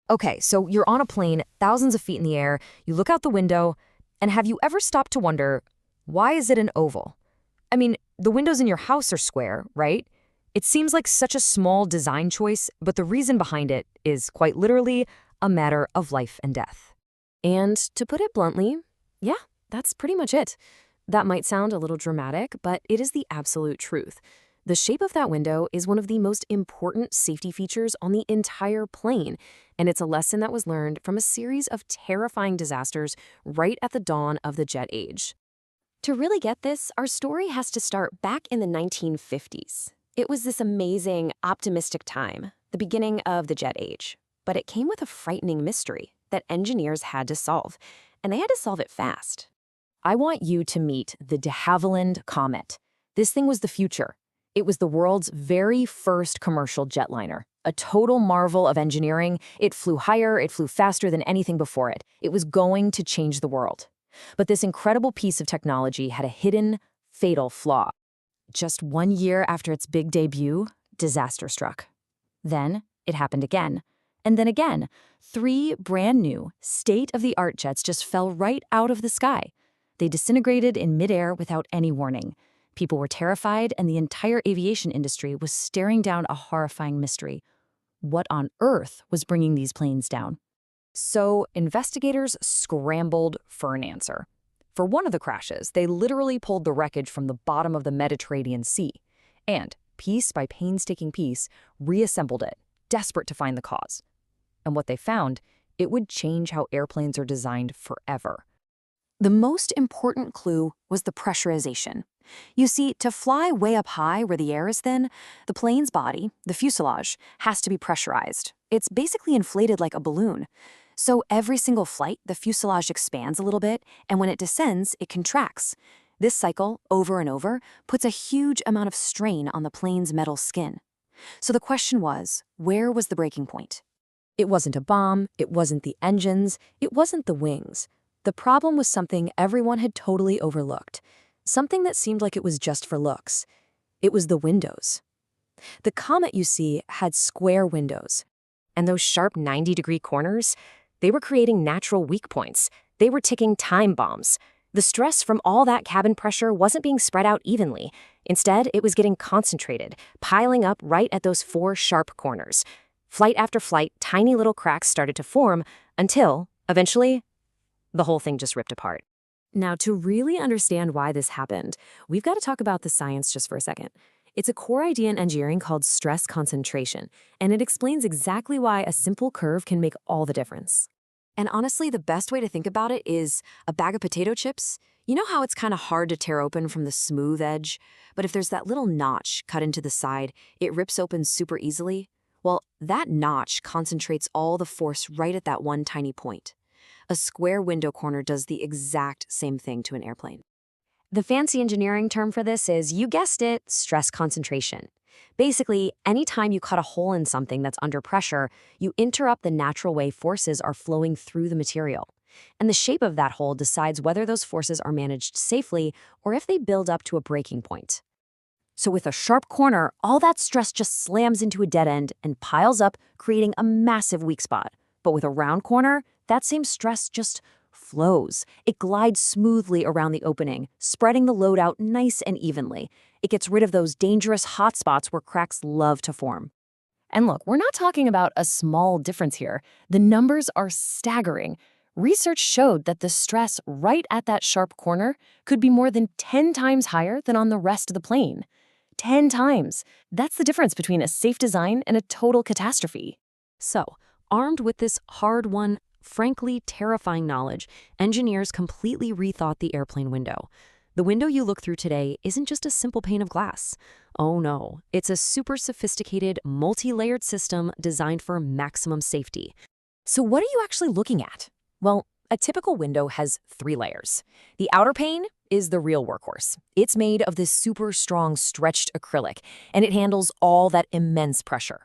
Okay, so you're on a plane, thousands of feet in the air, you look out the window, and have you ever stopped to wonder, why is it an oval? I mean, the windows in your house are square, right? It seems like such a small design choice, but the reason behind it is quite literally a matter of life and death. And to put it bluntly, yeah, that's pretty much it. That might sound a little dramatic, but it is the absolute truth. The shape of that window is one of the most important safety features on the entire plane, and it's a lesson that was learned from a series of terrifying disasters right at the dawn of the jet age. To really get this, our story has to start back in the 1950s. It was this amazing, optimistic time, the beginning of the jet age. But it came with a frightening mystery that engineers had to solve, and they had to solve it fast. I want you to meet the de Havilland Comet. This thing was the future. It was the world's very first commercial jetliner. A total marvel of engineering. It flew higher, it flew faster than anything before it. It was going to change the world. But this incredible piece of technology had a hidden, fatal flaw. Just 1 year after its big debut, disaster struck. Then it happened again. And then again. 3 brand new, state-of-the-art jets just fell right out of the sky. They disintegrated in midair without any warning. People were terrified, and the entire aviation industry was staring down a horrifying mystery. What on earth was bringing these planes down? So investigators scrambled for an answer. For one of the crashes, they literally pulled the wreckage from the bottom of the Mediterranean Sea and, piece by painstaking piece, reassembled it, desperate to find the cause. And what they found, it would change how airplanes are designed forever. The most important clue was the pressurization. You see, to fly way up high where the air is thin, the plane's body, the fuselage, has to be pressurized. It's basically inflated like a balloon. So every single flight, the fuselage expands a little bit, and when it descends, it contracts. This cycle, over and over, puts a huge amount of strain on the plane's metal skin. So the question was, where was the breaking point? It wasn't a bomb, it wasn't the engines, it wasn't the wings. The problem was something everyone had totally overlooked. Something that seemed like it was just for looks. It was the windows. The Comet, you see, had square windows. And those sharp 90-degree corners, they were creating natural weak points. They were ticking time bombs. The stress from all that cabin pressure wasn't being spread out evenly. Instead, it was getting concentrated, piling up right at those 4 sharp corners. Flight after flight, tiny little cracks started to form until, eventually, the whole thing just ripped apart. Now, to really understand why this happened, we've got to talk about the science just for a second. It's a core idea in engineering called stress concentration, and it explains exactly why a simple curve can make all the difference. And honestly, the best way to think about it is a bag of potato chips. You know how it's kind of hard to tear open from the smooth edge? But if there's that little notch cut into the side, it rips open super easily? Well, that notch concentrates all the force right at that one tiny point. A square window corner does the exact same thing to an airplane. The fancy engineering term for this is, you guessed it, stress concentration. Basically, anytime you cut a hole in something that's under pressure, you interrupt the natural way forces are flowing through the material. And the shape of that hole decides whether those forces are managed safely or if they build up to a breaking point. So with a sharp corner, all that stress just slams into a dead end and piles up, creating a massive weak spot. But with a round corner, that same stress just flows. It glides smoothly around the opening, spreading the load out nice and evenly. It gets rid of those dangerous hot spots where cracks love to form. And look, we're not talking about a small difference here. The numbers are staggering. Research showed that the stress right at that sharp corner could be more than 10 times higher than on the rest of the plane. 10 times. That's the difference between a safe design and a total catastrophe. So, armed with this hard-won, frankly terrifying knowledge, engineers completely rethought the airplane window. The window you look through today isn't just a simple pane of glass. Oh no, it's a super sophisticated, multi-layered system designed for maximum safety. So what are you actually looking at? Well, a typical window has 3 layers. The outer pane is the real workhorse. It's made of this super strong stretched acrylic, and it handles all that immense pressure.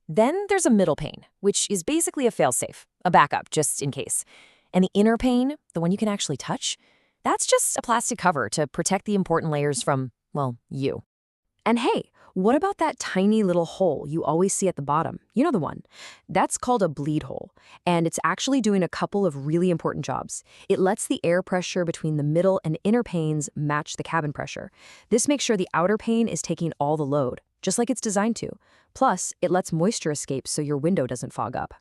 Then there's a middle pane, which is basically a failsafe, a backup just in case. And the inner pane, the one you can actually touch, that's just a plastic cover to protect the important layers from, well, you. And hey, what about that tiny little hole you always see at the bottom? You know the one. That's called a bleed hole, and it's actually doing a couple of really important jobs. It lets the air pressure between the middle and inner panes match the cabin pressure. This makes sure the outer pane is taking all the load, just like it's designed to. Plus, it lets moisture escape so your window doesn't fog up.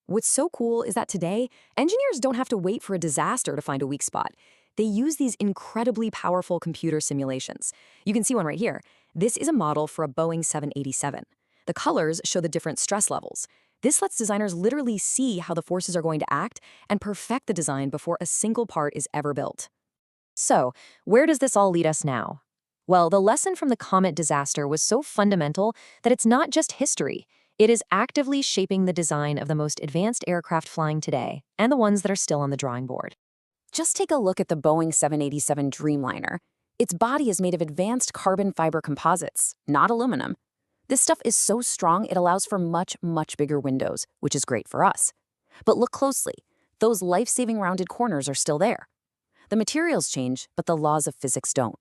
What's so cool is that today, engineers don't have to wait for a disaster to find a weak spot. They use these incredibly powerful computer simulations. You can see one right here. This is a model for a Boeing 787. The colors show the different stress levels. This lets designers literally see how the forces are going to act and perfect the design before a single part is ever built. So, where does this all lead us now? Well, the lesson from the Comet disaster was so fundamental that it's not just history. It is actively shaping the design of the most advanced aircraft flying today and the ones that are still on the drawing board. Just take a look at the Boeing 787 Dreamliner. Its body is made of advanced carbon fiber composites, not aluminum. This stuff is so strong it allows for much, much bigger windows, which is great for us. But look closely. Those life-saving rounded corners are still there. The materials change, but the laws of physics don't.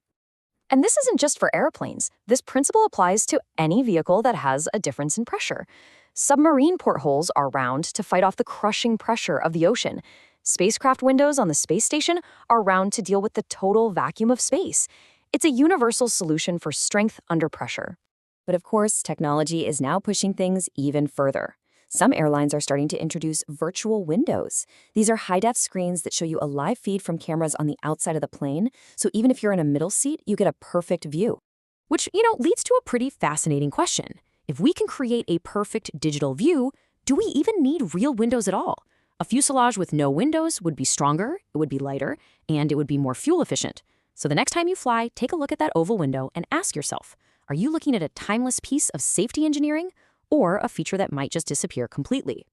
And this isn't just for airplanes. This principle applies to any vehicle that has a difference in pressure. Submarine portholes are round to fight off the crushing pressure of the ocean. Spacecraft windows on the space station are round to deal with the total vacuum of space. It's a universal solution for strength under pressure. But of course, technology is now pushing things even further. Some airlines are starting to introduce virtual windows. These are high-def screens that show you a live feed from cameras on the outside of the plane, so even if you're in a middle seat, you get a perfect view. Which, leads to a pretty fascinating question. If we can create a perfect digital view, do we even need real windows at all? A fuselage with no windows would be stronger, it would be lighter, and it would be more fuel efficient. So the next time you fly, take a look at that oval window and ask yourself, are you looking at a timeless piece of safety engineering or a feature that might just disappear completely?